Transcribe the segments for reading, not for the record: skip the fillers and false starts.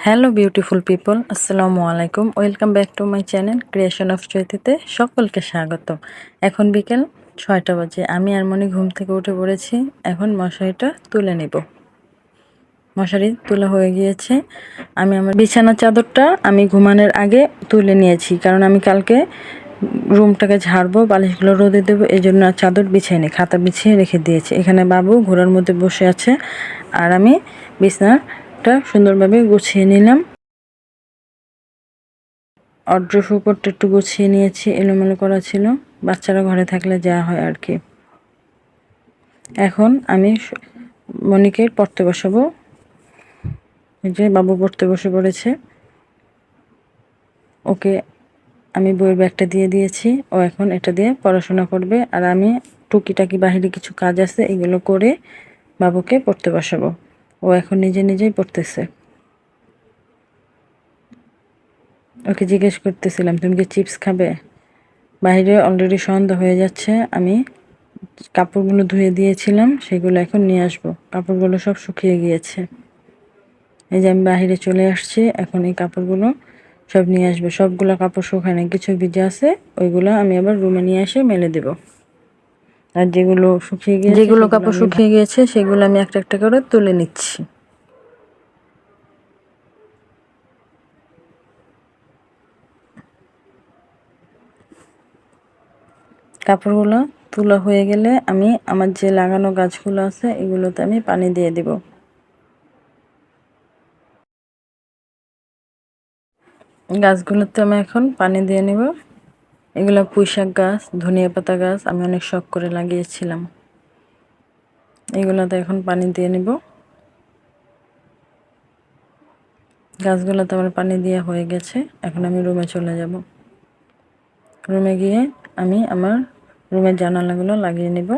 Hello beautiful people, আসসালামু আলাইকুম। Welcome back to my channel creation of চৈতিতে সকলকে স্বাগতম। এখন বিকেল 6টা বাজে। আমি আর মনি ঘুম থেকে উঠে পড়েছি। এখন মশারিটা তুলে নেব। মশারি তোলা হয়ে গিয়েছে। আমি আমার বিছানার চাদরটা আমি ঘুমানোর আগে তুলে নিয়েছি, কারণ আমি কালকে রুমটাকে ঝাড়বো, বালিশগুলো রোদে দেবো, এই জন্য চাদর বিছিয়ে নিই, খাতা বিছিয়ে রেখে দিয়েছি। এখানে বাবু ঘোড়ার মধ্যে বসে আছে আর আমি বিছানাটা সুন্দরভাবে গুছিয়ে নিলাম। অড্রফ উপরটা একটু গুছিয়ে নিয়েছি, এলোমেলো করা ছিল, বাচ্চারা ঘরে থাকলে যা হয় আর কি। এখন আমি মনিকে পড়তে বসাবো। এই যে বাবু পড়তে বসে পড়েছে, ওকে আমি বইয়ের ব্যাগটা দিয়ে দিয়েছি, ও এখন এটা দিয়ে পড়াশোনা করবে। আর আমি টুকিটাকি বাহিরে কিছু কাজ আছে, এগুলো করে বাবুকে পড়তে বসাবো। ও এখন নিজে নিজেই পড়তেছে। ওকে জিজ্ঞেস করতেছিলাম, তুমি কি চিপস খাবে? বাইরে অলরেডি সন্ধ্যা হয়ে যাচ্ছে। আমি কাপড়গুলো ধুয়ে দিয়েছিলাম, সেগুলো এখন নিয়ে আসবো। কাপড়গুলো সব শুকিয়ে গিয়েছে। এই যে আমি বাহিরে চলে আসছি, এখন এই কাপড়গুলো সব নিয়ে আসবো। সবগুলো কাপড় শুকায় না, কিছু ভিজে আছে, ওইগুলো আমি আবার রুমে নিয়ে এসে মেলে দেব। আর যেগুলো কাপড় শুকিয়ে গিয়েছে সেগুলো আমি একটা একটা করে তুলে নিচ্ছি। কাপড়গুলো তোলা হয়ে গেলে আমি আমার যে লাগানো গাছগুলো আছে এগুলোতে আমি পানি দিয়ে দিব। গাছগুলোতে আমি এখন পানি দিয়ে নেব। এগুলো পুঁইশাক গাছ, ধনিয়া পাতা গাছ আমি অনেক শখ করে লাগিয়েছিলাম। এগুলোতে এখন পানি দিয়ে নেব। গাছগুলোতে আমার পানি দেওয়া হয়ে গেছে। এখন আমি রুমে চলে যাব। রুমে গিয়ে আমি আমার রুমের জানালাগুলো লাগিয়ে নেব।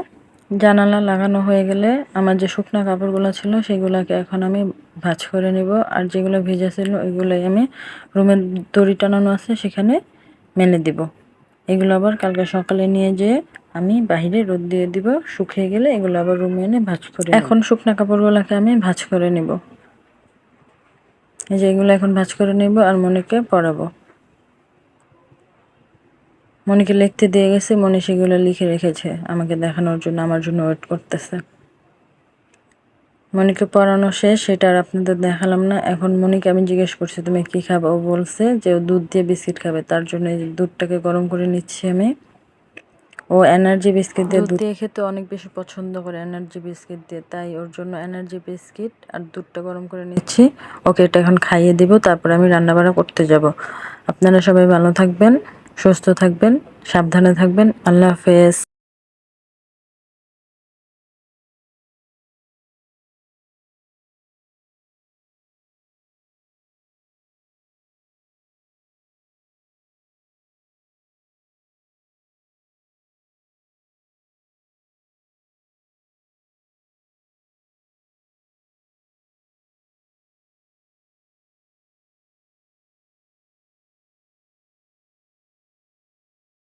জানালা লাগানো হয়ে গেলে আমার যে শুকনো কাপড়গুলো ছিল সেগুলোকে এখন আমি ভাঁজ করে নেব। আর যেগুলো ভেজা ছিল ওইগুলোই আমি রুমের দড়ি টানানো আছে সেখানে মেলে দিব। এগুলো আবার কালকে সকালে নিয়ে যেয়ে আমি বাইরে রোদ দিয়ে দিব। শুকিয়ে গেলে এগুলো আবার রুমে এনে ভাঁজ করে নেব। এখন শুকনো কাপড়গুলোকে আমি ভাঁজ করে নেব। এই যে এগুলো এখন ভাঁজ করে নেব আর মনিকে পড়াবো। মনিকে লিখতে দিয়ে গেছে, মনি সেগুলো লিখে রেখেছে আমাকে দেখানোর জন্য, আমার জন্য ওয়েট করতেছে। মনিকে পড়ানো শেষ, সেটা আর আপনাদের দেখালাম না। এখন মনিকে আমি জিজ্ঞেস করছি তুমি কি খাবে, ও বলছে যে ও দুধ দিয়ে বিস্কিট খাবে। তার জন্য এই দুধটাকে গরম করে নিচ্ছি আমি। ও এনার্জি বিস্কিট দিয়ে দুধ দিয়ে খেতে অনেক বেশি পছন্দ করে, এনার্জি বিস্কিট দিয়ে, তাই ওর জন্য এনার্জি বিস্কিট আর দুধটা গরম করে নিচ্ছি। ওকে এটা এখন খাইয়ে দিব, তারপর আমি রান্নাবাড়া করতে যাব। আপনারা সবাই ভালো থাকবেন, সুস্থ থাকবেন, সাবধানে থাকবেন। আল্লাহ হাফেজ।